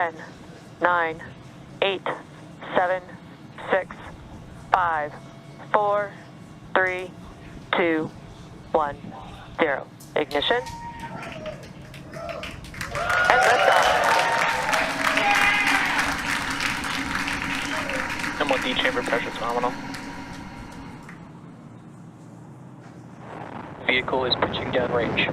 10, 9, 8, 7, 6, 5, 4, 3, 2, 1, 0. Ignition. And liftoff. M1D chamber pressure phenomenal. Vehicle is pitching downrange.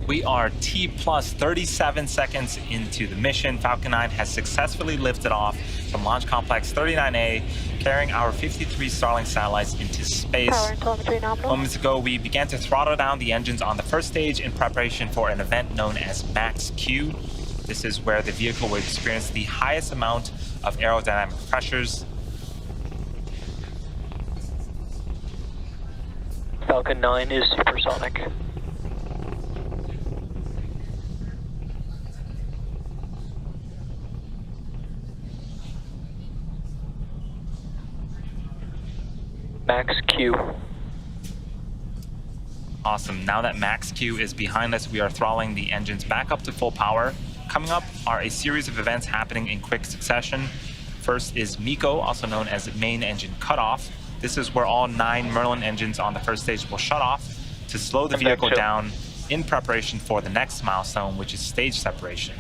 We are T plus 37 seconds into the mission. Falcon 9 has successfully lifted off from Launch Complex 39A, carrying our 53 Starlink satellites into space. Power and telemetry nominal. Moments ago, we began to throttle down the engines on the first stage in preparation for an event known as Max Q. This is where the vehicle will experience the highest amount of aerodynamic pressures. Falcon 9 is supersonic. Max Q. Awesome. Now that Max Q is behind us, we are throttling the engines back up to full power. Coming up are a series of events happening in quick succession. First is MECO, also known as main engine cutoff. This is where all 9 Merlin engines on the first stage will shut off to slow the vehicle down in preparation for the next milestone, which is stage separation.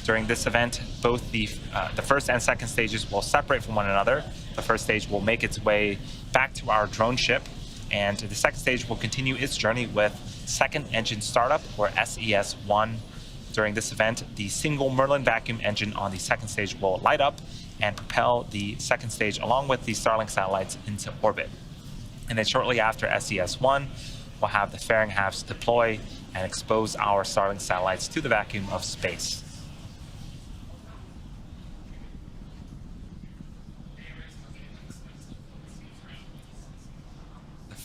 During this event, both the first and second stages will separate from one another. The first stage will make its way back to our drone ship, and the second stage will continue its journey with second engine startup, or SES-1. During this event, the single Merlin vacuum engine on the second stage will light up and propel the second stage along with the Starlink satellites into orbit. And then shortly after SES-1, we'll have the fairing halves deploy and expose our Starlink satellites to the vacuum of space.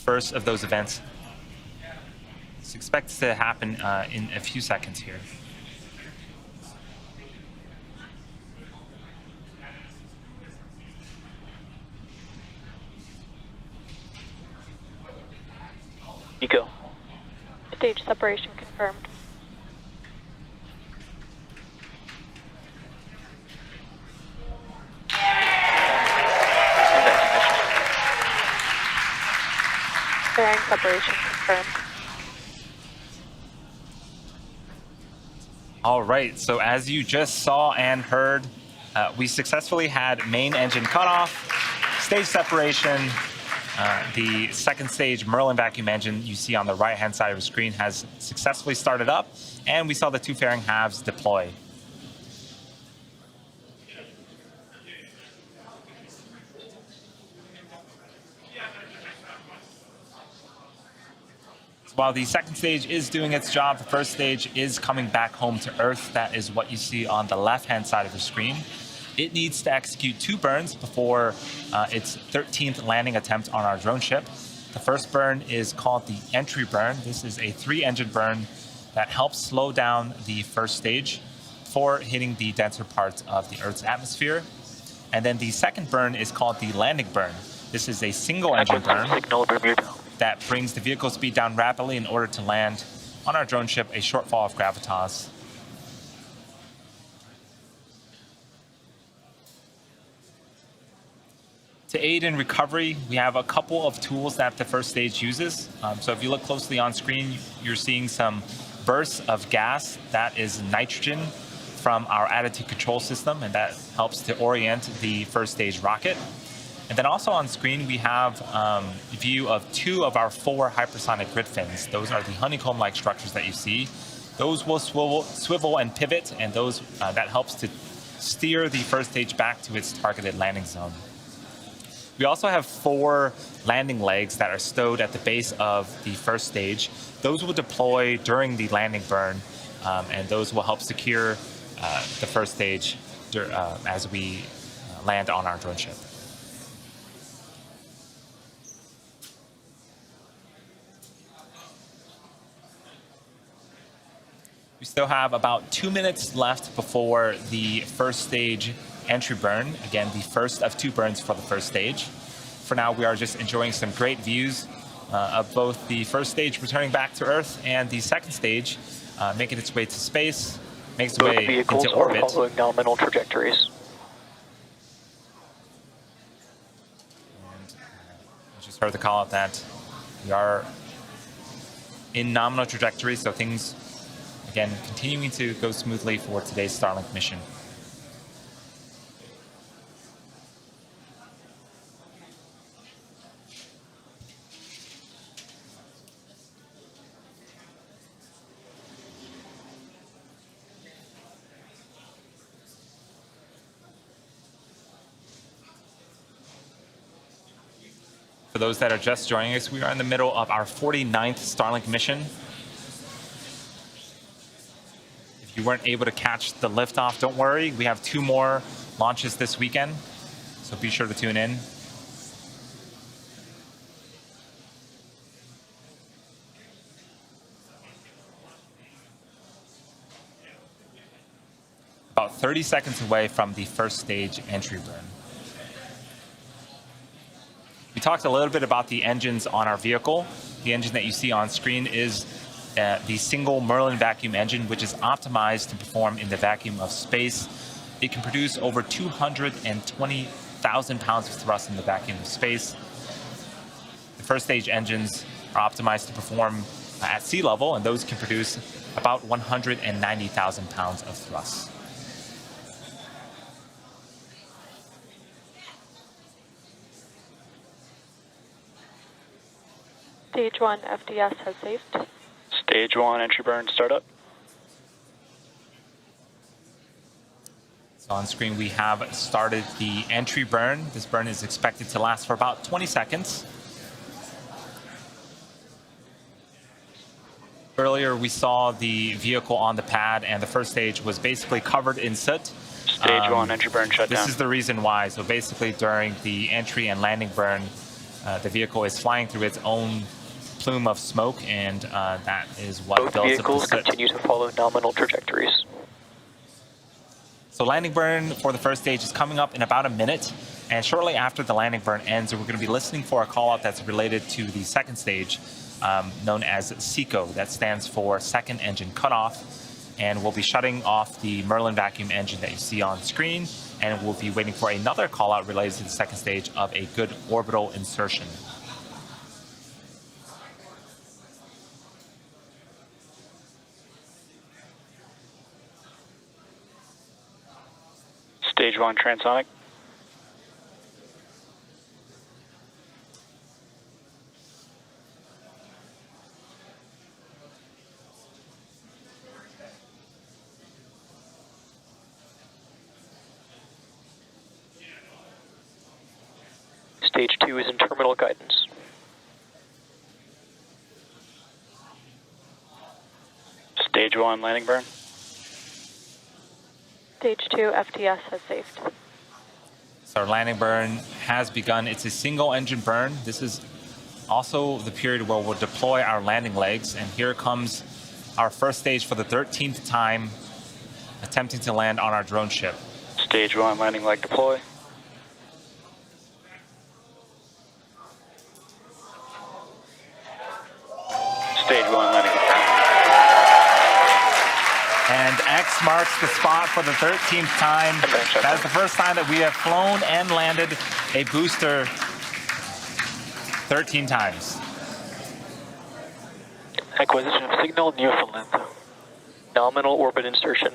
First of those events is expected to happen in a few seconds here. MECO. Stage separation confirmed. Fairing separation confirmed. All right, so as you just saw and heard, we successfully had main engine cutoff, stage separation. The second stage Merlin vacuum engine you see on the right-hand side of the screen has successfully started up, and we saw the 2 fairing halves deploy. While the second stage is doing its job, the first stage is coming back home to Earth. That is what you see on the left-hand side of the screen. It needs to execute 2 burns before its 13th landing attempt on our drone ship. The first burn is called the entry burn. This is a 3-engine burn that helps slow down the first stage before hitting the denser parts of the Earth's atmosphere. And then the second burn is called the landing burn. This is a single-engine burn that brings the vehicle speed down rapidly in order to land on our drone ship, a Shortfall of Gravitas. To aid in recovery, we have a couple of tools that the first stage uses. So if you look closely on screen, you're seeing some bursts of gas. That is nitrogen from our attitude control system, and that helps to orient the first stage rocket. And then also on screen, we have a view of 2 of our 4 hypersonic grid fins. Those are the honeycomb-like structures that you see. Those will swivel and pivot, and those that helps to steer the first stage back to its targeted landing zone. We also have 4 landing legs that are stowed at the base of the first stage. Those will deploy during the landing burn, and those will help secure the first stage as we land on our drone ship. Still have about 2 minutes left before the first stage entry burn. Again, the first of 2 burns for the first stage. For now, we are just enjoying some great views of both the first stage returning back to Earth and the second stage making its way to space, makes its Both way vehicles into are orbit. following nominal trajectories. And I just heard the call out that we are in nominal trajectory, so things, again, continuing to go smoothly for today's Starlink mission. For those that are just joining us, we are in the middle of our 49th Starlink mission. If you weren't able to catch the liftoff, don't worry. We have 2 more launches this weekend, so be sure to tune in. About 30 seconds away from the first stage entry burn. We talked a little bit about the engines on our vehicle. The engine that you see on screen is the single Merlin vacuum engine, which is optimized to perform in the vacuum of space. It can produce over 220,000 pounds of thrust in the vacuum of space. The first stage engines are optimized to perform at sea level, and those can produce about 190,000 pounds of thrust. Stage 1 FDS has saved. Stage 1 entry burn startup. So on screen, we have started the entry burn. This burn is expected to last for about 20 seconds. Earlier, we saw the vehicle on the pad, and the first stage was basically covered in soot. Stage 1 entry burn shut down. This is the reason why. So basically, during the entry and landing burn, the vehicle is flying through its own plume of smoke, and that is what Both builds up the vehicles soot. continue to follow nominal trajectories. So landing burn for the first stage is coming up in about a minute, and shortly after the landing burn ends, we're going to be listening for a call out that's related to the second stage, known as SECO. That stands for Second Engine Cutoff, and we'll be shutting off the Merlin vacuum engine that you see on screen, and we'll be waiting for another call out related to the second stage of a good orbital insertion. Stage 1 transonic. Stage 2 is in terminal guidance. Stage 1 landing burn. Stage 2 FDS has saved. So our landing burn has begun. It's a single engine burn. This is also the period where we'll deploy our landing legs. And here comes our first stage for the 13th time, attempting to land on our drone ship. Stage 1 landing leg deploy. Stage 1 landing. And X marks the spot for the 13th time. That is the first time that we have flown and landed a booster 13 times. Acquisition of signal Newfoundland. Nominal orbit insertion.